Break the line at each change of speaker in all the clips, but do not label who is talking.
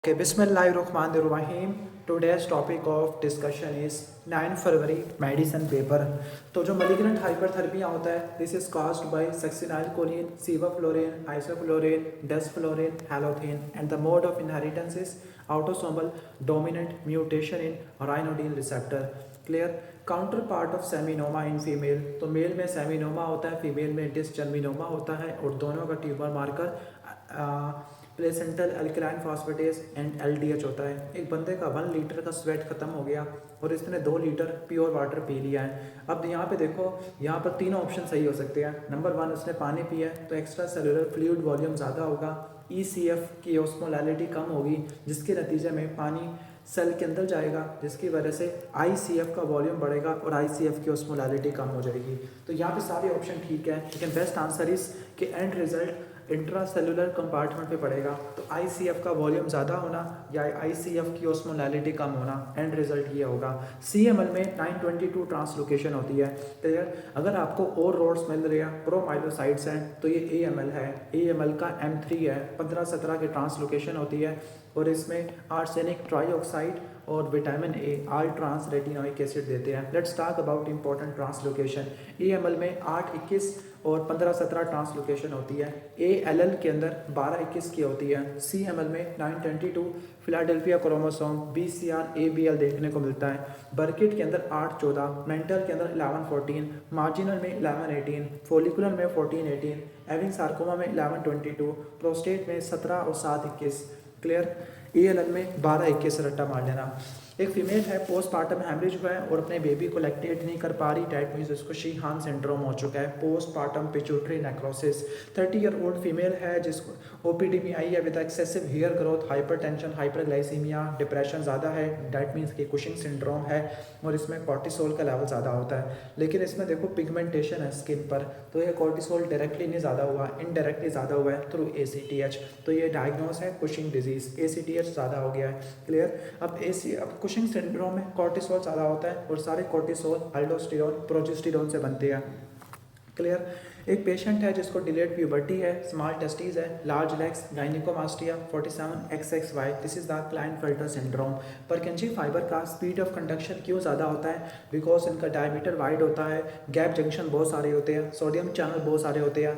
Okay, Bismillahirrahmanirrahim. Today's topic of discussion is 9 फरवरी medicine paper. तो जो मलिग्नेंट हाइपरथर्मिया होता है this is caused by succinylcholine, sevoflurane, isoflurane, desflurane, halothane and the mode of inheritance is autosomal dominant mutation in ryanodine receptor. Clear. Counter part of seminoma in female, तो male में seminoma होता है, female में dysgerminoma होता है और दोनों का tumour marker placental alkaline phosphatase and LDH होता है। एक बंदे का 1 लीटर का स्वेट खत्म हो गया और इसने 2 लीटर प्योर वाटर पी लिया है। अब यहाँ पे देखो, यहाँ पर तीनों ऑप्शन सही हो सकते हैं। नंबर 1, उसने पानी पिया है तो एक्स्ट्रा सेलुलर फ्लूइड वॉल्यूम ज़्यादा होगा, ईसीएफ की ऑस्मोलैलिटी कम होगी, जिसके नतीजे में पानी सेल के अंदर जाएगा, जिसकी वजह से आईसीएफ का वॉल्यूम बढ़ेगा और आईसीएफ की ऑस्मोलैलिटी कम हो जाएगी। तो यहाँ पे सारे ऑप्शन ठीक है, लेकिन बेस्ट आंसर इस कि and result intra cellular compartment पे पड़ेगा। तो आईसीएफ का वॉल्यूम ज़्यादा होना या आईसीएफ की ऑस्मोलैलिटी कम होना, एंड रिजल्ट ये होगा। सीएमएल में 922 ट्रांसलोकेशन होती है। क्लियर। अगर आपको और रोड्स मिल रहे हैं प्रोमाइलोसाइट्स हैं तो ये एएमएल है, एएमएल का M3 है, 15-17 की ट्रांसलोकेशन होती है और इसमें आर्सेनिक ट्राईऑक्साइड और vitamin A all trans retinoic acid देते हैं। Let's talk about important translocation. AML में 8-21 और 15-17 ट्रांसलोकेशन होती है। एएलएल के अंदर 12-21 की होती है। सीएमएल में 922 फिलाडेल्फिया क्रोमोसोम बीसीआर एबीएल देखने को मिलता है। बर्किट के अंदर 8-14, मेंटल के अंदर 11-14, मार्जिनल में 11-18, फोलिकुलर में 14-18, एविन सार्कोमा में 11-22, प्रोस्टेट में 17 और 7-21। क्लियर। एएलएल में 12-21 रट्टा मार लेना। एक फीमेल है, पोस्टमार्टम हैमरेज हुआ है और अपने बेबी को लैक्टेट नहीं कर पा रही, डेट मीन्स उसको शीहान सिंड्रोम हो चुका है, postmortem pituitary necrosis. 30 year old female है जिसको ओपीडी में आई है with excessive hair growth, hypertension, hyperglycaemia, depression ज़्यादा है, डेट मीन्स कि कुशिंग सिंड्रोम है और इसमें कॉर्टिसोल का लेवल ज़्यादा होता है। लेकिन इसमें देखो पिगमेंटेशन है स्किन पर, तो ये कॉर्टिसोल डायरेक्टली नहीं ज़्यादा हुआ, इनडायरेक्टली ज़्यादा हुआ है थ्रू ACTH। तो ये डायग्नोस है कुशिंग डिजीज़, ACTH ज़्यादा हो गया है। क्लियर। अब कुशिंग सिंड्रोम में कॉर्टिसोल ज़्यादा होता है और सारे कॉर्टिसोल अल्डोस्टेरोन प्रोजेस्टेरोन से बनते हैं। क्लियर। एक पेशेंट है जिसको डिलेड प्यूबर्टी है, स्मॉल टेस्टीज है, large legs, gynaecomastia, 47XXY, this is the Klinefelter syndrome. Purkinje fibre का स्पीड ऑफ कंडक्शन क्यों ज़्यादा होता है? बिकॉज इनका डायमीटर वाइड होता है, गैप जंक्शन बहुत सारे होते हैं, सोडियम चैनल बहुत सारे होते हैं,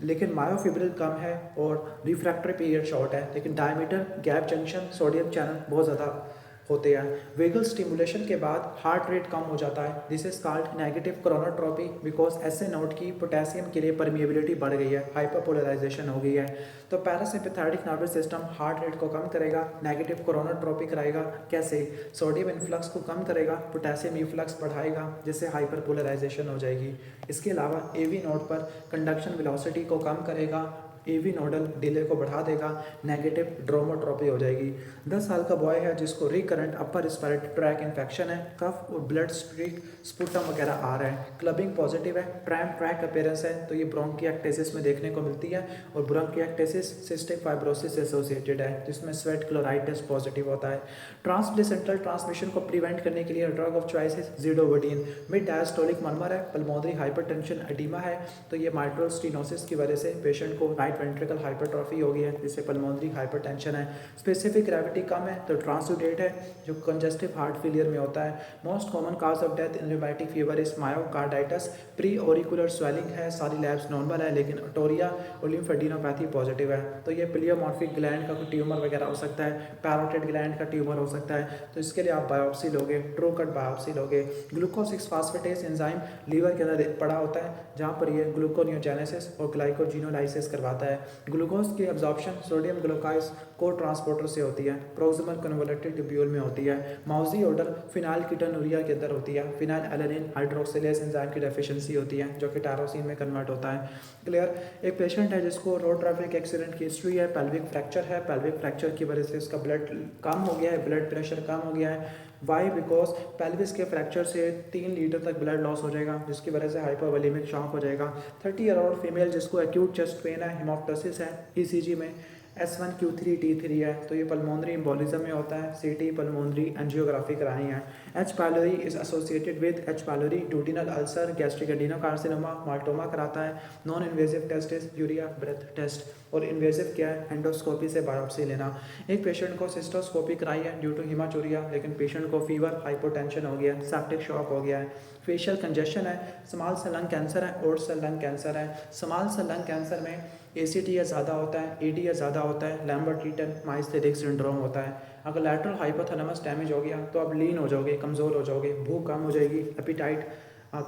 लेकिन मायोफिब्रिल कम है और रिफ्रैक्टरी पीरियड शॉर्ट है, लेकिन diameter, gap junction, sodium channel बहुत ज़्यादा होते हैं। वेगल स्टिमुलेशन के बाद हार्ट रेट कम हो जाता है, this is called negative chronotropy because SA node की पोटेशियम के लिए परमिएबिलिटी बढ़ गई है, हाइपरपोलराइजेशन हो गई है। तो parasympathetic nervous system heart rate को कम करेगा, नेगेटिव क्रोनोट्रोपी कराएगा। कैसे? सोडियम इन्फ्लक्स को कम करेगा, पोटेशियम इन्फ्लक्स बढ़ाएगा, जिससे हाइपरपोलराइजेशन हो जाएगी। इसके अलावा एवी नोड पर कंडक्शन वेलोसिटी को कम करेगा, एवी नोडल डिले को बढ़ा देगा, नेगेटिव ड्रोमोट्रोपी हो जाएगी। 10 साल का बॉय है जिसको रिकरेंट अपर रिस्पिरेटरी ट्रैक इन्फेक्शन है, कफ और ब्लड स्ट्रीक स्पुटम वगैरह आ रहा है, क्लबिंग पॉजिटिव है, ट्रैम ट्रैक अपीयरेंस है, तो ये ब्रोंकिएक्टेसिस में देखने को मिलती है और ब्रोंकिएक्टेसिस सिस्टिक फाइब्रोसिस से एसोसिएटेड है, जिसमें स्वेट क्लोराइड टेस्ट पॉजिटिव होता है। ट्रांसप्लेसेंटल ट्रांसमिशन को प्रिवेंट करने के लिए drug of choice is zidovudine. Mid diastolic murmur है, पल्मोनरी हाइपरटेंशन एडिमा है, तो ये माइट्रल स्टेनोसिस की वजह से पेशेंट को राइट वेंट्रिकल हाइपरट्रॉफी हो गई है, जिससे पल्मोनरी हाइपरटेंशन है। स्पेसिफिक ग्रेविटी कम है तो ट्रांसुडेट है, जो कंजेस्टिव हार्ट फेलियर में होता है। Most common cause of death in rheumatic fever is myocarditis. Pre auricular swelling है, सारी लैब्स नॉर्मल है, लेकिन ओटोरिया और लिम्फेडिनोपैथी पॉजिटिव है। तो ये प्लियोमॉर्फिक ग्लैंड का कोई ट्यूमर वगैरह हो सकता है, पैरोटिड ग्लैंड का ट्यूमर हो सकता है, तो इसके लिए आप बायोप्सी लोगे, ट्रू कट बायोप्सी लोगे। ग्लूकोज 6 फास्फेटेज एंजाइम लीवर के अंदर पड़ा होता है, जहाँ पर ये ग्लूकोनियोजेनेसिस और ग्लाइकोजिनोलाइसिस करवाता है। ग्लूकोज की एब्जॉर्प्शन सोडियम ग्लूकाइज को ट्रांसपोर्टर से होती है, प्रोक्सिमल कन्वोल्यूटिव ट्यूब्यूल में होती है। माउजी ऑर्डर फिनाइल कीटोनुरिया के अंदर होती है, फिनाइल एलेनिन हाइड्रोक्सिलेज एंजाइम की डेफिशिएंसी होती है, जो कि टायरोसिन में कन्वर्ट होता है। क्लियर। एक पेशेंट है जिसको रोड ट्रैफिक एक्सीडेंट की हिस्ट्री है, पेल्विक फ्रैक्चर है, पेल्विक फ्रैक्चर की वजह से उसका ब्लड कम हो गया है, ब्लड प्रेशर कम हो गया है। वाई? बिकॉज पेल्विस के फ्रैक्चर से 3 लीटर तक ब्लड लॉस हो जाएगा, जिसकी वजह से हाइपोवोलेमिक शॉक हो जाएगा। 30 ईयर ओल्ड फीमेल जिसको एक्यूट चेस्ट पेन है, हेमोप्टोसिस है, ECG में S1Q3T3 है, तो ये पल्मोनरी एम्बोलिज्म में होता है। CT पल्मोनरी एंजियोग्राफी करानी है। H pylori is associated with H pylori duodenal ulcer, gastric adenocarcinoma, maltoma कराता है। Non invasive test is urea breath test, और इन्वेजिव क्या है, एंडोस्कोपी से बायोप्सी लेना। एक पेशेंट को सिस्टोस्कोपी कराई है ड्यू टू हिमाचूरिया, लेकिन पेशेंट को फीवर, हाइपोटेंशन हो गया, सेप्टिक शॉक हो गया है, फेशियल कंजेशन है, स्मॉल सेल लंग कैंसर है, ओड सेल लंग कैंसर है। स्मॉल सेल लंग कैंसर में ACTS ज़्यादा होता है, ADS ज़्यादा होता है, लैम्बर्ट ईटन माइस्थेरिक सिंड्रोम होता है। अगर लैटरल हाइपोथैलेमस डैमेज हो गया तो आप लीन हो जाओगे, कमज़ोर हो जाओगे, भूख कम हो जाएगी, एपिटाइट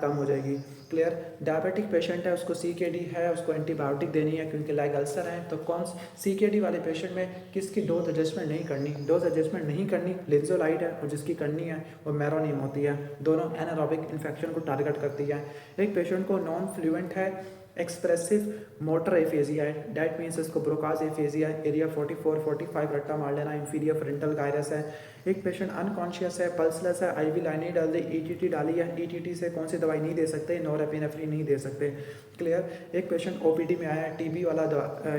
कम हो जाएगी। क्लियर। डायबिटिक पेशेंट है, उसको CKD है, उसको एंटीबायोटिक देनी है क्योंकि लैग अल्सर है। तो कौन CKD वाले पेशेंट में किसकी डोज एडजस्टमेंट नहीं करनी, डोज एडजस्टमेंट नहीं करनी लिंजोलाइड है, और जिसकी करनी है वो मेरोनिम होती है। दोनों एनारोबिक इन्फेक्शन को टारगेट करती है। एक पेशेंट को नॉन फ्लुएंट है, एक्सप्रेसिव मोटर एफेजिया है, डैट मीन्स इसको ब्रोकाज एफेजिया है, एरिया 44-45 रट्टा मार लेना, इंफीरियर फ्रंटल गायरस है। एक पेशेंट अनकॉन्शियस है, पल्सलेस है, IV लाइन नहीं डाल दी, ETT डाली है, ETT से कौन सी दवाई नहीं दे सकते, नॉरएपिनेफ्रिन नहीं दे सकते। क्लियर। एक पेशेंट OPD में आया है, TB वाला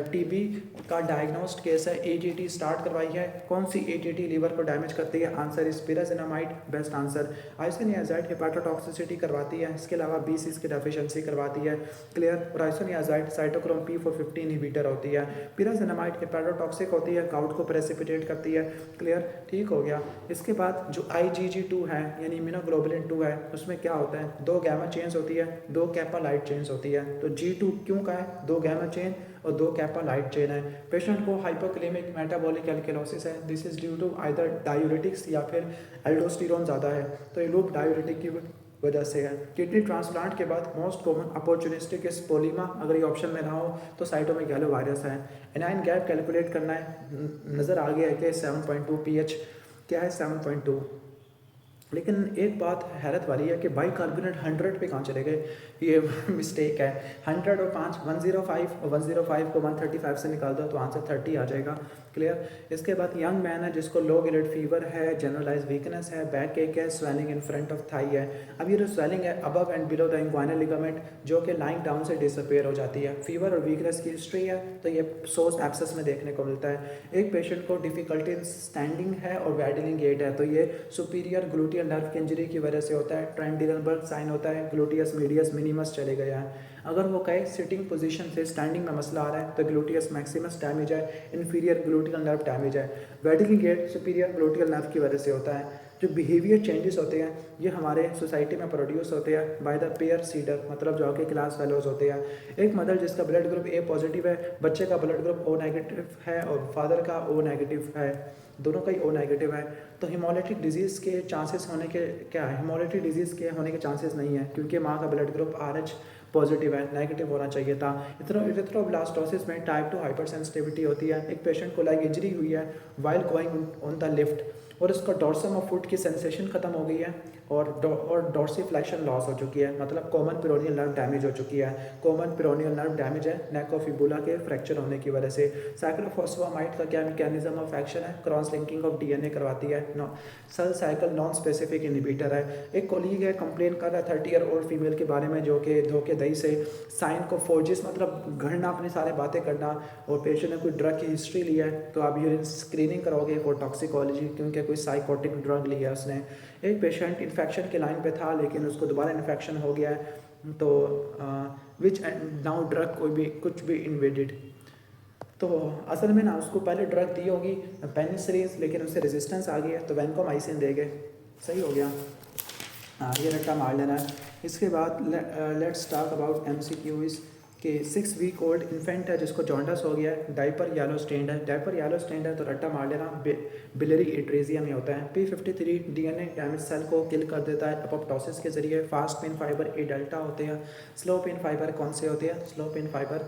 TB का डायग्नोस्ड केस है, ATT स्टार्ट करवाई है। कौन सी ATT लीवर को डैमेज करती है, answer is pyrazinamide, best answer. Isoniazid hepatotoxicity करवाती है, इसके अलावा BCs की डेफिशिएंसी करवाती है। क्लियर। और आइसोनियाजाइड साइटोक्रोम P450 इनहिबिटर होती है। पिराजिनामाइड हेपाटोटॉक्सिक होती है, गाउट को प्रेसिपिटेट करती है। क्लियर। ठीक हो गया। इसके बाद जो IgG2 है यानी इम्यूनोग्लोबुलिन 2 है, उसमें क्या होता है, 2 गैमा चेन्स होती है, 2 कैपा लाइट चेन्स होती है। तो G2 क्यों का है, 2 गैमा चेन और 2 कैपा लाइट चेन है। पेशेंट को हाइपोक्लेमिक मेटाबॉलिक एल्केलोसिस है, this is due to either diuretics या फिर एल्डोस्टेरोन ज़्यादा है, तो ये लोग डायूरेटिक की वजह से है। किडनी ट्रांसप्लांट के बाद मोस्ट कॉमन अपॉर्चुनिस्टिक इस पोलीमा, अगर ये ऑप्शन में ना हो तो साइटोमेगालो वायरस है। एनाइन गैप कैलकुलेट करना है, नज़र आ गया है कि 7.2 pH क्या है, 7.2। लेकिन एक बात हैरत वाली है कि बाइकार्बोनेट 100 पे कहाँ चले गए, ये मिस्टेक है। 100 और 5 105 और 105 को 135 से निकाल दो तो आंसर 30 आ जाएगा। क्लियर। इसके बाद यंग मैन है जिसको लो ग्रेड फीवर है, जनरलाइज वीकनेस है, बैक एक है, swelling in front of thigh है। अब ये जो स्वेलिंग है above and below the inguinal ligament जो कि लाइंग डाउन से डिसअपेयर हो जाती है। फीवर और वीकनेस की हिस्ट्री है तो ये सोर्स एब्सेस में देखने को मिलता है। एक पेशेंट को डिफिकल्टी इन स्टैंडिंग है और वैडलिंग गेट है, तो ये सुपीरियर ग्लूटियल नर्व की इंजरी की वजह से होता है। ट्रेंडिलनबर्ग साइन होता है, ग्लूटियस मीडियस मिनिमस चले गया है। अगर वो कहे सिटिंग पोजीशन से स्टैंडिंग में मसला आ रहा है तो ग्लूटियस मैक्सिमस डैमेज है, इन्फीरियर ग्लूटियल नर्व डैमेज है। वैडलिंग गेट सुपीरियर ग्लूटियल नर्व की वजह से होता है। जो बिहेवियर चेंजेस होते हैं ये हमारे सोसाइटी में प्रोड्यूस होते हैं बाय द पेयर सीडर, मतलब जो आपके क्लास फेलोज होते हैं। एक मदर जिसका ब्लड ग्रुप A पॉजिटिव है, बच्चे का ब्लड ग्रुप O नेगेटिव है और फादर का O नेगेटिव है, दोनों का ही O नेगेटिव है, तो हिमोलिटिक डिजीज़ के चांसेस होने के क्या है, हिमोलिटिक डिजीज़ के होने के चांसेस नहीं है क्योंकि माँ का ब्लड ग्रुप RH पॉजिटिव है, नेगेटिव होना चाहिए था। इरिथ्रोब्लास्टोसिस में टाइप 2 हाइपर सेंसिटिविटी होती है। एक पेशेंट को लाइक इंजरी हुई है while going on the lift और उसका डॉर्सम ऑफ फुट की सेंसेशन खत्म हो गई है और डॉर्सिफ्लेक्शन लॉस हो चुकी है, मतलब कॉमन पेरोनियल नर्व डैमेज हो चुकी है। कॉमन पेरोनियल नर्व डैमेज है नेक ऑफ फिबुला के फ्रैक्चर होने की वजह से। साइक्लोफॉस्फामाइड का क्या मैकेनिज्म ऑफ एक्शन है, क्रॉस लिंकिंग ऑफ DNA करवाती है। Cell cycle non specific inhibitor है। एक कोलीग है कंप्लेन कर रहा है 30 ईयर ओल्ड फीमेल के बारे में जो कि धोखेधड़ी से साइन को फोर्जिस, मतलब गढ़ना, अपनी सारे बातें करना, और पेशेंट ने कोई ड्रग की हिस्ट्री ली है तो आप यूरिन स्क्रीनिंग करोगे फॉर टॉक्सिकोलॉजी क्योंकि कोई साइकोटिक ड्रग लिया है उसने। एक पेशेंट इन्फेक्शन के लाइन पे था लेकिन उसको दोबारा इन्फेक्शन हो गया है, तो विच नाउ ड्रग कोई भी कुछ भी इन्वेडेड, तो असल में ना उसको पहले ड्रग दी होगी पेनिसिलिन, लेकिन उससे रेजिस्टेंस आ गया तो वैनकोमाइसिन दे गए, सही हो गया। हाँ, ये रट्टा मार लेना है। इसके बाद लेट्स टॉक अबाउट MCQs कि 6 वीक ओल्ड इन्फेंट है जिसको जॉन्डस हो गया है, डायपर येलो स्टेन्ड है, डायपर येलो स्टेन्ड है तो रट्टा मार लेना बिलरी एट्रेजिया में होता है। P53 DNA डैमेज सेल को किल कर देता है अपोप्टोसिस के जरिए। Fast pain fibre A delta होते हैं। स्लो पेन फाइबर कौन से होते हैं, slow pain fibre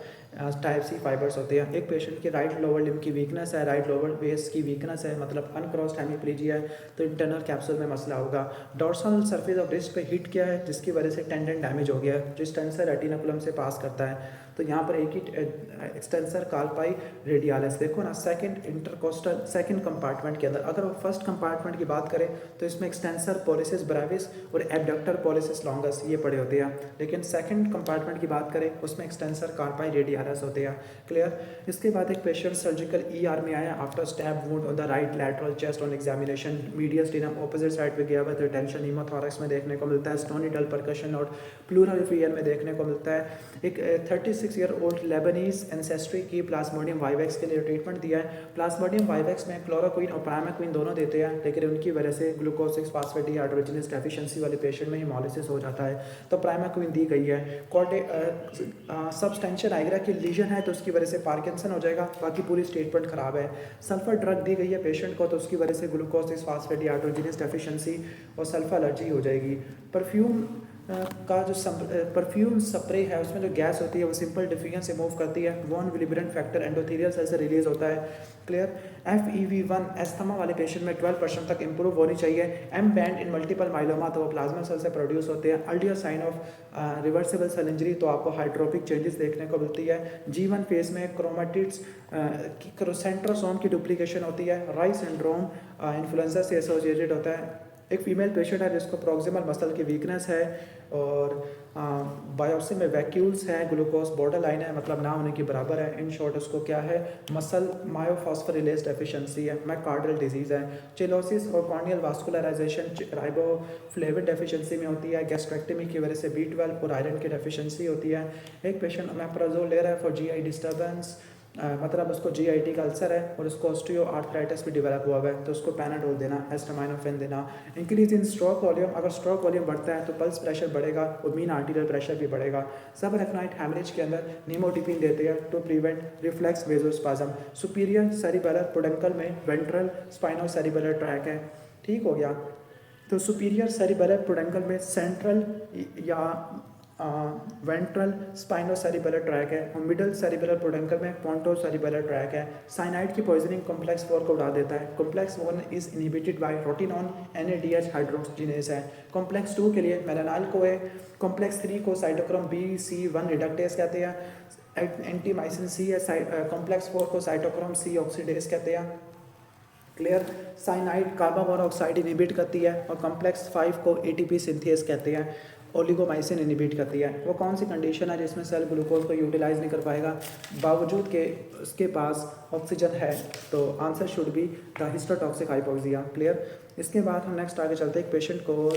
type C fibres होते हैं। एक पेशेंट की राइट लोअर लिम्ब की वीकनेस है, राइट लोअर वेस्ट की वीकनेस है, मतलब अनक्रॉस्ड हेमीप्लीजिया है तो इंटरनल कैप्सूल में मसला होगा। डॉर्सल सर्फेस ऑफ रिस्ट पे हिट किया है जिसकी वजह से टेंडन डैमेज हो गया है, जिस टेंडन से रेटिनाकुलम से पास करता है। तो यहाँ पर एक ही एक्सटेंसर कार्पाई रेडियालिस, देखो ना सेकंड इंटरकोस्टल सेकंड कंपार्टमेंट के अंदर। अगर वो फर्स्ट कंपार्टमेंट की बात करें तो इसमें एक्सटेंसर पॉलिसिस ब्रेविस और एबडक्टर पॉलिसिस लॉन्गस ये पड़े होते हैं, लेकिन सेकंड कंपार्टमेंट की बात करें उसमें एक्सटेंसर कार्पाई रेडियालिस होते हैं। क्लियर। इसके बाद एक पेशेंट सर्जिकल ER में आया after stab wound on the right lateral chest on examination, medial stannum opposite side पे गया हुआ, टेंशन हीमोथोरैक्स में देखने को मिलता है, स्टोनी डल परकशन और प्लूरल फीयर में देखने को मिलता है। एक 36 ईयर ओल्ड लेबनीज एंसेस्ट्री की प्लाज्मोडियम वाइवेक्स के लिए ट्रीटमेंट दिया है। प्लाज्मोडियम वाइवेक्स में क्लोरोक्विन और प्राइमाक्विन दोनों देते हैं, लेकिन उनकी वजह से ग्लूकोज 6 फास्फेट डिहाइड्रोजनेस डेफिशिएंसी वाले पेशेंट में हिमोलिसिस हो जाता है, तो प्राइमाक्विन दी गई है। सबस्टेंशियल आइग्रा की लीजन है तो उसकी वजह से पार्किंसन हो जाएगा, बाकी पूरी स्टेटमेंट खराब है। सल्फर ड्रग दी गई है पेशेंट को तो उसकी वजह से ग्लूकोज 6 फास्फेट डिहाइड्रोजनेस डेफिशिएंसी और सल्फर एलर्जी हो जाएगी। परफ्यूम का जो परफ्यूम स्प्रे है उसमें जो गैस होती है वो सिंपल डिफ्यूजन से मूव करती है, वॉन विलिब्रेंट फैक्टर एंडोथेलियल सेल से रिलीज होता है। क्लियर। FEV1 एस्थमा वाले पेशेंट में 12% तक इंप्रूव होनी चाहिए। M band in multiple myeloma तो वो प्लाज्मा सेल से प्रोड्यूस होते हैं। Earlier sign of reversible cell injury तो आपको हाइड्रोपिक चेंजेस देखने को मिलती है। G1 फेज में क्रोमेटिड्स सेंट्रोसोम की डुप्लीकेशन होती है। राई सिंड्रोम इन्फ्लुएंजा से एसोसिएटेड होता है। एक फीमेल पेशेंट है जिसको प्रॉक्सिमल मसल की वीकनेस है और बायोप्सी में वैक्यूल्स है, ग्लूकोज बॉर्डर लाइन है, मतलब ना होने के बराबर है। इन शॉर्ट उसको क्या है, मसल मायोफॉस्फोरिलेज डेफिशिएंसी है, मैकार्डियल डिजीज़ है। चिलोसिस और कॉर्नियल वास्कुलराइजेशन राइबोफ्लेविन डेफिशिएंसी में होती है। गैस्ट्रेक्टमी की वजह से B12 और आयरन की डेफिशिएंसी होती है। एक पेशेंट ओमेप्राजोल ले रहा है फॉर GI डिस्टर्बेंस, मतलब उसको GIT का अल्सर है और उसको ऑस्टियो आर्थराइटिस भी डेवलप हुआ है, तो उसको पैनाडोल देना, एस्टामाइनोफेन देना। इंक्रीज इन स्ट्रोक वॉल्यूम, अगर स्ट्रोक वॉल्यूम बढ़ता है तो पल्स प्रेशर बढ़ेगा और मीन आर्टीरियल प्रेशर भी बढ़ेगा। सब रेफनाइट हैमरेज के अंदर निमोटिपिन देते हैं to prevent reflex vasospasm. Superior cerebellar peduncle में वेंट्रल स्पाइनोसेरिबेलर ट्रैक है, ठीक हो गया। तो सुपीरियर सेरिबेलर पोडेंकल में सेंट्रल या वेंट्रल स्पाइनोसेरिबेलर ट्रैक है और मिडल सेरिबेलर पोडेंकल में पोंटोसेरिबेलर ट्रैक है। साइनाइड की पॉइजनिंग कॉम्प्लेक्स 4 को उड़ा देता है। Complex 1 is inhibited by rotenone NADH hydrogenase है। कॉम्प्लेक्स 2 के लिए मेलानाइल को है। कॉम्प्लेक्स 3 को साइटोक्रोम BC1 रिडक्टेज कहते हैं। एंटीमाइसिन C है। कॉम्प्लेक्स 4 को साइटोक्रोम C ऑक्सीडेज कहते हैं। Clear. Cyanide carbon monoxide inhibit करती है और कॉम्प्लेक्स 5 को ATP सिंथेज कहते हैं। ओलिगोमाइसिन इनहिबिट करती है। वो कौन सी कंडीशन है जिसमें सेल ग्लूकोज को यूटिलाइज नहीं कर पाएगा बावजूद के उसके पास ऑक्सीजन है, तो answer should be the histotoxic hypoxia. Clear. इसके बाद हम नेक्स्ट आगे चलते हैं। एक पेशेंट को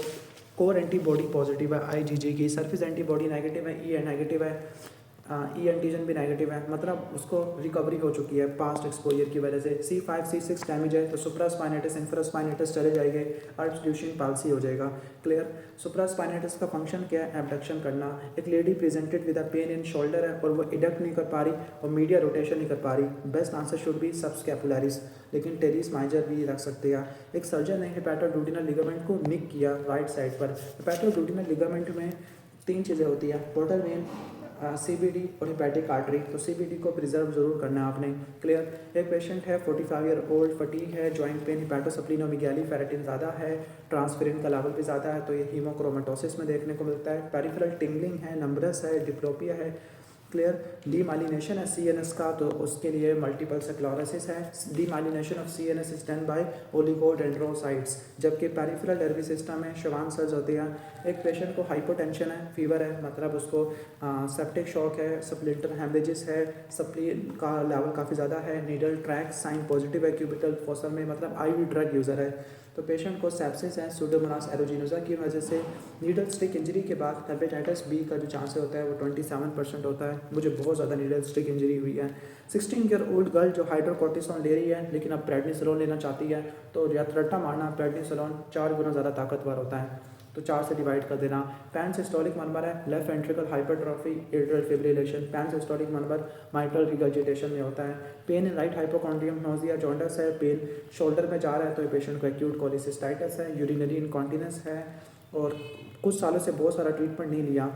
कोर एंटीबॉडी पॉजिटिव है IgG की, सरफेस एंटीबॉडी नेगेटिव है, E नेगेटिव है, E एंटीजन भी नेगेटिव है, मतलब उसको रिकवरी हो चुकी है पास्ट एक्सपोजर की वजह से। C5 C6 डैमेज है तो सुप्रास्पाइनेटिस इंफ्रास्पाइनेटिस चले जाएंगे, अब्ड्यूशन पाल्सी हो जाएगा। क्लियर। सुप्रास्पाइनेटिस का फंक्शन क्या है, एबडक्शन करना। एक lady presented with a pain in shoulder है और वो इडक्ट नहीं कर पा रही और मीडिया रोटेशन नहीं कर पा रही। Best answer should B subscapularis, लेकिन टेरिस माइजर भी रख सकते हैं। एक सर्जन ने हेपेटोडुडिनल लिगामेंट को निक किया राइट साइड पर। हेपेटोडुडिनल लिगामेंट में 3 चीज़ें होती है, पोर्टल वेन, CBD और हेपेटिक आर्टरी, तो CBD को प्रिजर्व जरूर करना है आपने। क्लियर। एक पेशेंट है 45 ईयर ओल्ड, फटीग है, जॉइंट पेन, हिपैटोस्प्लीनोमेगाली, फेरेटिन ज़्यादा है, ट्रांसफेरिन का लेवल भी ज़्यादा है, तो ये हीमोक्रोमेटोसिस में देखने को मिलता है। पेरिफेरल टिंगलिंग है, नंबरस है, डिप्लोपिया है। क्लियर। डीमाइलिनेशन है CNS का, तो उसके लिए मल्टीपल स्क्लेरोसिस है। Demyelination of CNS is done by oligodendrocytes, जबकि पेरिफेरल नर्वस सिस्टम में शवान सेल्स होते हैं। एक पेशेंट को हाइपोटेंशन है, फीवर है, मतलब उसको सेप्टिक शॉक है, सप्लिंटर हेमरेजेस है, सप्लीन का लेवल काफ़ी ज़्यादा है, नीडल ट्रैक साइन पॉजिटिव है क्यूबिटल फोसम में, मतलब IV ड्रग यूज़र है। तो पेशेंट को सेप्सिस है सूडोमोनास एरोजिनोसा की वजह से। नीडल स्टिक इंजरी के बाद हेपेटाइटिस B का जो चांस होता है वो 27% होता है। मुझे बहुत ज़्यादा नीडल स्टिक इंजरी हुई है। 16 ईयर ओल्ड गर्ल जो हाइड्रोकोर्टिसोन ले रही है लेकिन अब प्रेडनिसोलोन लेना चाहती है, तो रट्टा मारना, प्रेडनिसोलोन 4 गुना ज़्यादा ताकतवर होता है, तो 4 से डिवाइड कर देना। पैन सिस्टोलिक मनबर है, left ventricle hypertrophy, atrial fibrillation. Pan systolic murmur mitral regurgitation में होता है। Pain in right hypochondrium, nausea, jaundice है, पेन शोल्डर में जा रहा है तो ये पेशेंट को एक्यूट कोलिसिस्टाइटिस है। यूरिनरी इनकॉन्टिनेंस है और कुछ सालों से बहुत सारा ट्रीटमेंट नहीं लिया,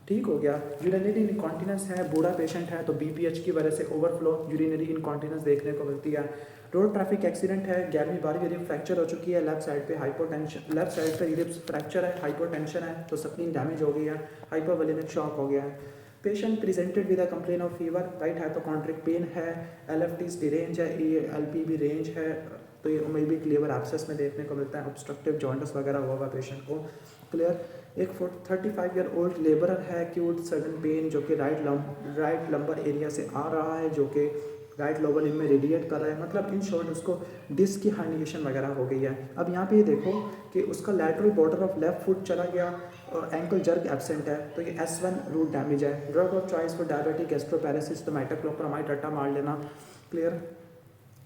ठीक हो गया। यूरिनरी इनकॉन्टिनेंस है, बूढ़ा पेशेंट है तो BPH की वजह से ओवरफ्लो यूरिनरी इनकॉन्टिनेंस देखने को मिलती है। रोड ट्रैफिक एक्सीडेंट है, 11वीं 12वीं रिब फ्रैक्चर हो चुकी है, लेफ्ट साइड पे हाइपोटेंशन, लेफ्ट साइड पे रिब्स फ्रैक्चर है, हाइपोटेंशन है तो स्प्लीन डैमेज हो गई है, हाइपोवोलेमिक शॉक हो गया है। Patient presented with a complain of fever, right hypochondriac pain है, LFT रेंज है, ELP भी रेंज है, तो ये मे बी लीवर एब्सेस में देखने को मिलता है, ऑब्स्ट्रक्टिव जॉन्डिस वगैरह हुआ हुआ पेशेंट को। क्लियर। एक 35 ईयर ओल्ड लेबरर है, एक्यूट सडन पेन जो कि राइट लंबर एरिया से आ रहा है, जो कि राइट लोअर लिम्ब में रेडिएट कर रहा है, मतलब इन शॉर्ट उसको डिस्क की हर्निएशन वगैरह हो गई है। अब यहाँ पे ये देखो कि उसका lateral border of left foot चला गया और एंकल जर्क एब्सेंट है, तो ये S1 रूट डैमेज है। Drug of choice for diabetic gastroparesis तो मेटाक्लोप्रामाइड रट्टा मार लेना। क्लियर।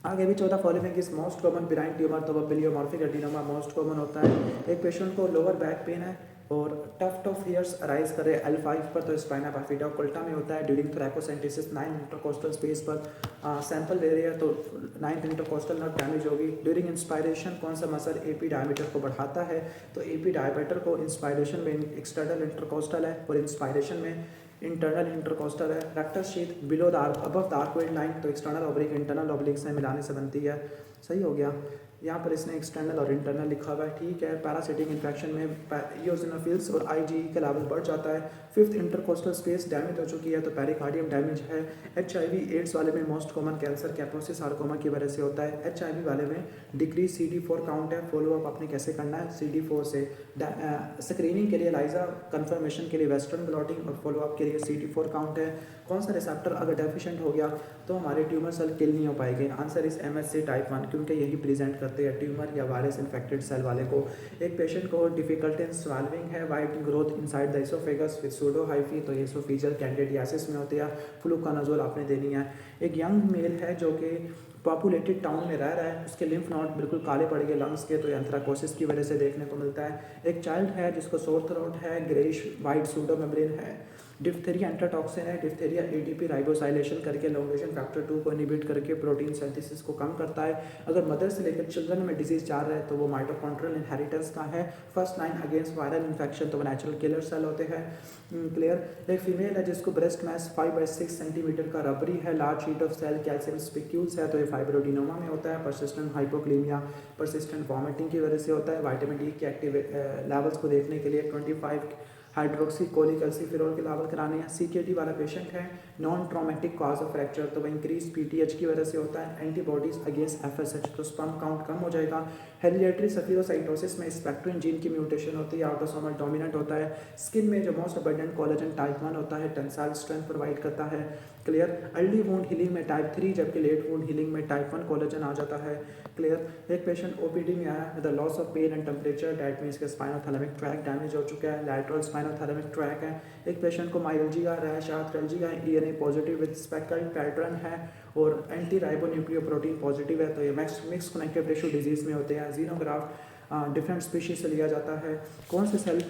आगे भी 14 following is most common benign tumour, तो पिलियोमॉर्फिक एडिनोमा मोस्ट कॉमन होता है। एक पेशेंट को लोअर बैक पेन है और टफ्ट ऑफ हेयर्स अराइज करे L5 पर, तो स्पाइना बाफिडा उल्टा में होता है ड्यूरिंग थोरैकोसेंटेसिस 9 इंटरकोस्टल स्पेस पर। सैंपल ले रहे हैं तो 9 इंटरकोस्टल नर्व डैमेज होगी। ड्यूरिंग इंस्पायरेशन कौन सा मसल AP डायमीटर को बढ़ाता है, तो AP डायमीटर को इंस्पायरेशन में एक्सटर्नल इंटरकोस्टल है और इंस्पायरेशन में इंटरनल इंटरकोस्टल है। Rectus sheath below the above the arcuate line, तो एक्सटर्नल ऑब्लिक इंटरनल ऑब्लिक से मिलाने से बनती है। सही हो गया। यहाँ पर इसने एक्सटर्नल और इंटरनल लिखा हुआ है, ठीक है। पैरासिटिक इन्फेक्शन में ईओसिनोफिल्स और IgE का लेवल बढ़ जाता है। 5th इंटरकोस्टल स्पेस डैमेज हो चुकी है, तो पेरिकार्डियम डैमेज है। HIV एड्स वाले में मोस्ट कॉमन कैंसर कैप्रोसिस सार्कोमा की वजह से होता है। HIV वाले में डिक्रीज CD4 काउंट है। फॉलोअप आपने कैसे करना है, CD4 से। स्क्रीनिंग के लिए लाइजा, कंफर्मेशन के लिए वेस्टर्न ब्लॉटिंग और फॉलोअप के लिए CD4 काउंट है। कौन सा रिसेप्टर अगर डेफिशिएंट हो गया तो हमारे ट्यूमर सेल किल नहीं हो पाएंगे। आंसर इज MSC टाइप 1, क्योंकि यही प्रेजेंट करते हैं ट्यूमर या वायरस इन्फेक्टेड सेल वाले को। एक पेशेंट को डिफिकल्ट इन स्वाल्विंग है, white growth inside the oesophagus with pseudo hyphae, तो ये एसोफेजियल कैंडिडियासिस में होते हैं। फ्लूकानाजोल आपने देनी है। एक यंग मेल है जो कि पॉपुलेटेड टाउन में रह रहा है, उसके लिम्फ नोड बिल्कुल काले पड़ गए लंग्स के, तो एंथ्राकोसिस की वजह से देखने को मिलता है। एक चाइल्ड है जिसको सोर थ्रोट है, ग्रेइश वाइट सूडो मेम्ब्रेन है। डिप्थेरिया एंट्राटॉक्सिन है। डिप्थेरिया ATP राइबोसाइलेशन करके एलोंगेशन फैक्टर 2 को इनहिबिट करके प्रोटीन सिंथेसिस को कम करता है। अगर मदर से लेकर चिल्ड्रन में डिजीज जा रहा है तो वो माइटोकॉन्ड्रियल इनहेरिटेंस का है। First line against viral infection, तो वो नेचुरल किलर सेल होते हैं। क्लियर। एक फीमेल है जिसको ब्रेस्ट मैस 5/6 सेंटीमीटर का रबरी है, large sheet of cell calcium spicules है, तो ये फाइब्रोडिनोमा में होता है। परसिस्टेंट हाइपोक्लीमिया, परसिस्टेंट वॉमिटिंग की वजह से होता है। विटामिन D के एक्टिव लेवल्स को देखने के लिए 25 हाइड्रोक्सी कोलिकल्सिफेरॉल के लेवल कराने हैं। CKD वाला पेशेंट है, non traumatic cause of fracture, तो वह इंक्रीज PTH की वजह से होता है। एंटीबॉडीज अगेंस्ट FSH, तो स्पर्म काउंट कम हो जाएगा। हेरिडिटरी सफीरोसाइटोसिस में स्पेक्ट्रिन जीन की म्यूटेशन होती है, ऑटोसोमल डोमिनेंट होता है। स्किन में जो मोस्ट अबंडेंट कोलेजन टाइप 1 होता है, टेंसाइल स्ट्रेंथ प्रोवाइड करता है। क्लियर। अर्ली वुंड हीलिंग में टाइप 3, जबकि लेट वुंड हीलिंग में टाइप 1 कोलेजन आ जाता है। क्लियर। एक पेशेंट OPD में आया with loss of pain and temperature, that means के स्पाइनोथैलेमिक ट्रैक डैमेज हो चुका है, लैटरल स्पाइनोथैलेमिक ट्रैक है। एक पेशेंट को माइल्जिया रैश, आर्थ्रल्जिया है, ENA positive with speckled pattern है और एंटी राइबोन्यूक्लियोप्रोटीन पॉजिटिव है, तो ये मिक्स कनेक्टिव टिश्यू डिजीज में होते हैं। जीनोग्राफ डिफरेंट स्पीशीज से लिया जाता है। कौन से सेल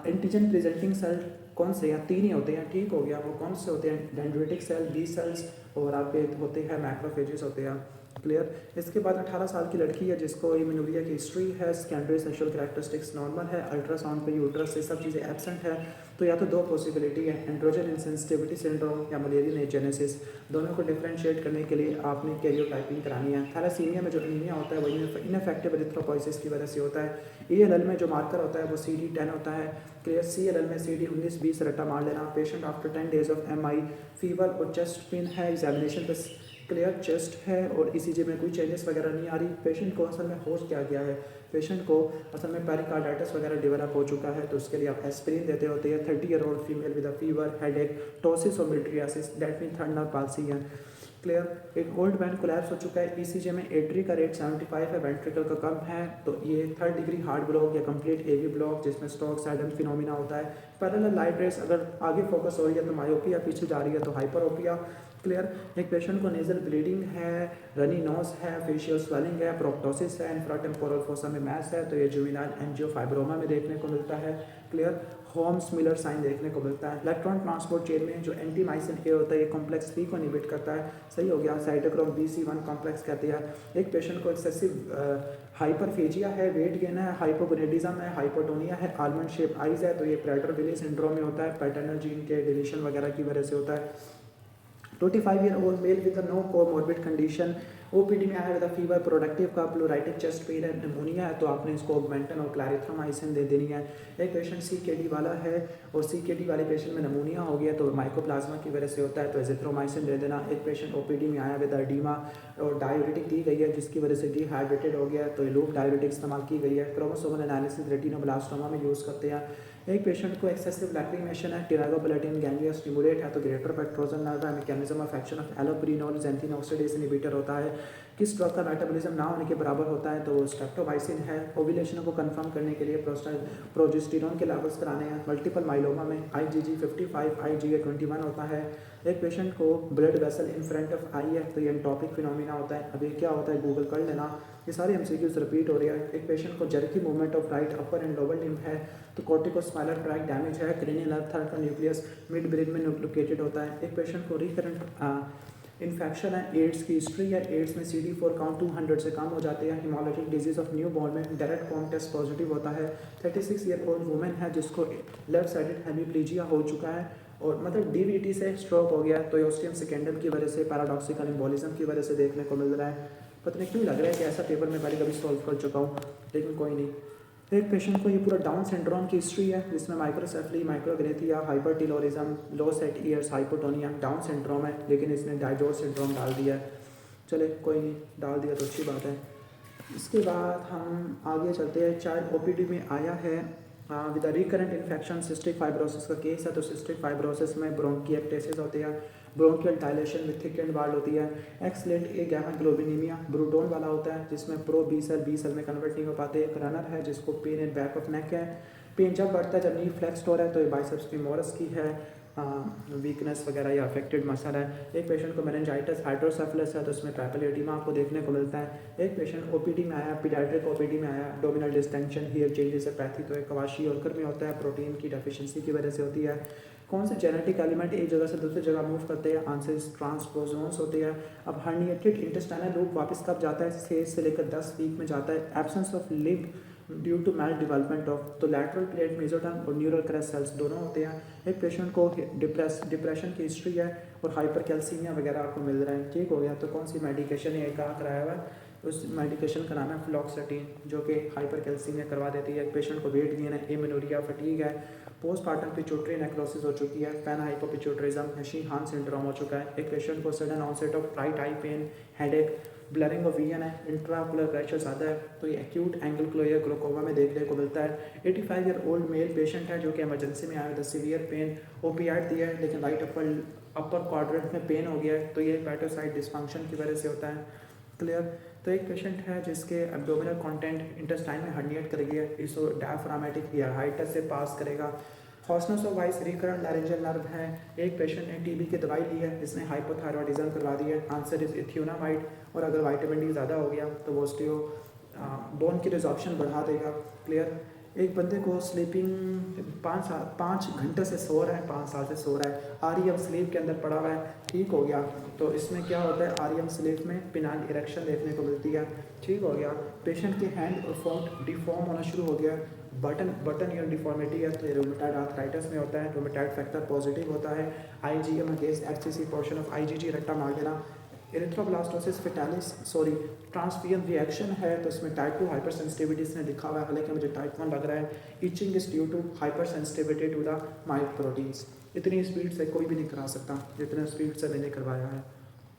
एंटीजन प्रेजेंटिंग सेल कौन से, या 3 ही होते हैं, ठीक हो गया। वो कौन से होते हैं, डेंड्रिटिक सेल, B सेल्स और आपके होते हैं मैक्रोफेजेस होते हैं। क्लियर। इसके बाद 18 साल की लड़की है जिसको इम्यूनोरिया की हिस्ट्री है, सेकेंडरी सेक्सुअल कैरेक्टरिस्टिक्स नॉर्मल है, अल्ट्रासाउंड पे यूट्रस से सब चीज़ें एब्सेंट है, तो या तो 2 पॉसिबिलिटी है, एंड्रोजन इंसेंसिटिविटी सिंड्रोम या मलेरियन जेनेसिस। दोनों को डिफरेंशिएट करने के लिए आपने कैरियोटाइपिंग करानी है। थैलासीमिया में जो एनीमिया होता है वो इनफेक्टिव एरिथ्रोपोइसिस की वजह से होता है। ALL में जो मार्कर होता है वो CD10 होता है। क्लियर। CLL में CD19-20 रट्टा मार लेना। Patient after 10 days of MI fever और चेस्ट पेन है, एग्जामिनेशन पे क्लियर चेस्ट है और ECG में कोई चेंजेस वगैरह नहीं आ रही। पेशेंट को असल में होश क्या गया है, पेशेंट को असल में पेरिकार्डाइटिस वगैरह डेवलप हो चुका है, तो उसके लिए आप एस्पिरिन देते होते हैं। 30 year old female with a fever, headache, ptosis और mydriasis, that mean third nerve palsy है। क्लियर। एक ओल्ड मैन कोलैप्स हो चुका है, ECG में एट्री का रेट 75 है, वेंट्रिकल का कम है, तो ये 3rd डिग्री हार्ट ब्लॉक या कंप्लीट AV ब्लॉक जिसमें स्टॉक सैडन फिनोमिना होता है। पैरेलल लाइट रेस अगर आगे फोकस हो रही है तो मायोपिया, पीछे जा रही है तो हाइपरोपिया। क्लियर। एक पेशेंट को नेजल ब्लीडिंग है, रनी नोज है, फेशियल स्वेलिंग है, प्रोक्टोसिस है, इंफ्राटेम्पोरल फोसा में मैस है, तो ये जुवेनाइल एंजियोफाइब्रोमा में देखने को मिलता है। क्लियर। होम्स मिलर साइन देखने को मिलता है। इलेक्ट्रॉन ट्रांसपोर्ट चेन में जो एंटीमाइसिन A होता है ये कॉम्प्लेक्स 3 को इनहिबिट करता है। सही हो गया। साइटोक्रोम BC1 कॉम्प्लेक्स कहते हैं। एक पेशेंट को एक्सेसिव हाइपरफेजिया है, वेट गेन है, हाइपोगोनेडिज्म है, हाइपोटोनिया है, आलमंड शेप आइज है, तो ये प्रेटर-विले सिंड्रोम में होता है, पैटर्नल जीन के डिलीशन वगैरह की वजह से होता है। 25 year old male with no comorbid condition, OPD में आया विद फीवर, प्रोडक्टिव का प्लूराइटिक चेस्ट पेन है, निमोनिया है तो आपने इसको ऑगमेंटन और क्लैरिथ्रोमाइसिन दे देनी है। एक पेशेंट सीकेडी वाला है और सीकेडी वाले पेशेंट में निमोनिया हो गया तो माइकोप्लाज्मा की वजह से होता है तो एजिथ्रोमाइसिन दे देना। एक पेशेंट ओपीडी में आया विद एडीमा और डायबिटिक दी गई है जिसकी वजह से डिहाइड्रेटेड हो गया तो लूप डायबिटिक इस्तेमाल की गई है। क्रोमोसोमल एनालिसिस रेटिनोब्लास्टोमा में यूज़ करते हैं। एक पेशेंट को एक्सेसिव लैक्रिमेशन है, टिरागोबलेटिन गैंग्लिया स्टिमुलेट है तो ग्रेटर पेट्रोजन नर्व है, mechanism of action of allopurinol xanthine oxidase inhibitor होता है। किस ड्रग का मेटाबॉलिज्म ना होने के बराबर होता है तो वो स्ट्रेप्टोमाइसिन है। ओव्यूलेशन को कंफर्म करने के लिए प्रोजेस्टेरॉन के लेवल्स कराने हैं। मल्टीपल माइलोमा में IgG 55 IgA 21 होता है। एक पेशेंट को blood vessel in front of eye है तो ये एंटोपिक फिनोमिना होता है। अब ये क्या होता है गूगल कर लेना, ये सारे MCQs रिपीट हो रहे हैं। एक पेशेंट को jerky movement of right upper and lower limb है तो कॉर्टिकोस्पाइनल ट्रैक्ट डैमेज है। क्रेनियल नर्व थर्ड का न्यूक्लियस मिड ब्रेन में लोकेटेड होता है। एक पेशेंट को रिकरेंट इन्फेक्शन है, एड्स की हिस्ट्री है, एड्स में CD4 काउंट 200 से कम हो जाते हैं। Haemolytic disease of new born में डायरेक्ट कॉम टेस्ट पॉजिटिव होता है। 36 ईयर ओल्ड वुमेन है जिसको लेफ्ट साइडेड हेमीप्लीजिया हो चुका है और मतलब DVT से स्ट्रोक हो गया तो ऑस्टियम सेकेंडम की वजह से पैराडॉक्सिकल एम्बोलिज्म की वजह से देखने को मिल रहा है। पता नहीं क्यों लग रहा है कि ऐसा पेपर मैं पहले कभी सॉल्व कर चुका हूँ लेकिन कोई नहीं। एक पेशेंट को ये पूरा डाउन सिंड्रोम की हिस्ट्री है जिसमें microcephaly, micrognathia, hypertelorism, low set ears, hypotonia, Down syndrome है लेकिन इसने डाइजोर सिंड्रोम डाल दिया है। चले कोई नहीं, डाल दिया तो अच्छी बात है। इसके बाद हम आगे चलते हैं। चाइल्ड OPD में आया है with recurrent infection, cystic fibrosis का केस है तो सिस्टिक फाइब्रोसिस में ब्रोंकिएक्टेसिस होते हैं, bronchial dilation with thick and वाल होती है। एक्सलेंट ए गैमा ग्लोबिनीमिया ब्रूटोन वाला होता है जिसमें प्रो बी सेल में कन्वर्ट नहीं हो पाते। एक रनर है जिसको pain in back of neck है, पेन जब बढ़ता है जब नी फ्लेक्स्ड हो रहा है तो ये बाइसेप्स फीमोरस की है, वीकनेस वगैरह या अफेक्टेड मसल है। एक पेशेंट को मेनिंजाइटिस हाइड्रोसेफलस है तो उसमें ट्राइपल एडिमा आपको देखने को मिलता है। एक पेशेंट OPD में आया, पीडियाट्रिक OPD में आया, डोमिनल डिस्टेंशन हियर चेंजेस पैथी तो एक कवाशी और में होता है, प्रोटीन की डेफिशिएंसी की वजह से होती है। कौन से जेनेटिक एलिमेंट एक जगह से दूसरी जगह मूव करते हैं, आंसर ट्रांसपोजोन्स होते हैं। अब हर्निएटेड इंटेस्टाइनल लूप वापस कब जाता है, 6 से लेकर 10 वीक में जाता है। Absence of limb due to maldevelopment of तो लैटरल प्लेट मेसोडर्म और न्यूरल क्रेस्ट सेल्स दोनों होते हैं। एक पेशेंट को डिप्रेशन की हिस्ट्री है और हाइपरकैल्सीमिया वगैरह आपको मिल रहा है, ठीक हो गया। तो कौन सी मेडिकेशन है कहाँ कराया हुआ है, उस मेडिकेशन का नाम है फ्लॉक्सेटिन जो कि हाइपरकैल्सीमिया करवा देती है। एक पेशेंट को वेट गेन है, एमेनोरिया, फटीग है, पोस्टमार्टम पिट्यूटरी नेक्रोसिस हो चुकी है, पैन हाइपोपिट्यूटरिज्म, हशी-हान सिंड्रोम हो चुका है। एक पेशेंट को sudden onset of right eye pain, headache, blurring of vision है, इंट्राओकुलर प्रेशर ज़्यादा है तो ये एक्यूट एंगल क्लोयर ग्लोकोमा में देखने को मिलता है। 85 ईयर ओल्ड मेल पेशेंट है जो कि इमरजेंसी में आया विद सीवियर पेन, ओपियाइड दिया है लेकिन राइट अपर क्वाड्रेंट में पेन हो गया है तो ये हेपेटोसाइट डिस्फंक्शन की वजह से होता है। क्लियर। तो एक पेशेंट है जिसके एब्डोमिनल कंटेंट इंटेस्टाइन में हर्निएट कर गया, इसको डायफ्रामेटिक एयरहाइटस से पास करेगा। Hoarseness of voice, recurrent laryngeal nerve है। एक पेशेंट ने TB की दवाई ली है, इसने हाइपोथायरॉयडिज्म करवा दी है, आंसर इज इथियोनामाइड। और अगर विटामिन D ज़्यादा हो गया तो वो बोन की रिजॉर्प्शन बढ़ा देगा। क्लियर। एक बंदे को स्लीपिंग 5 घंटे से सो रहा है, 5 साल से सो रहा है, REM स्लीप के अंदर पड़ा हुआ है, ठीक हो गया। तो इसमें क्या होता है, REM स्लीप में पिनाइल इरेक्शन देखने को मिलती है, ठीक हो गया। पेशेंट के हैंड और फॉर्म डिफॉर्म होना शुरू हो गया, बटन ईयर डिफॉर्मिटी है तो रूमेटाइड आर्थराइटिस में होता है, रूमेटाइड फैक्टर पॉजिटिव होता है। IgM against HCC portion of IgG रट्टा मार देना। एरिथ्रोब्लास्टोसिस फेटालिस ट्रांसफियन रिएक्शन है तो इसमें टाइप 2 हाइपर सेंसिटिविटी इसने लिखा हुआ है, हालांकि मुझे टाइप 1 लग रहा है। Itching is due to hypersensitivity to the mild proteins. इतनी स्पीड से कोई भी नहीं करा सकता जितने स्पीड से मैंने करवाया है।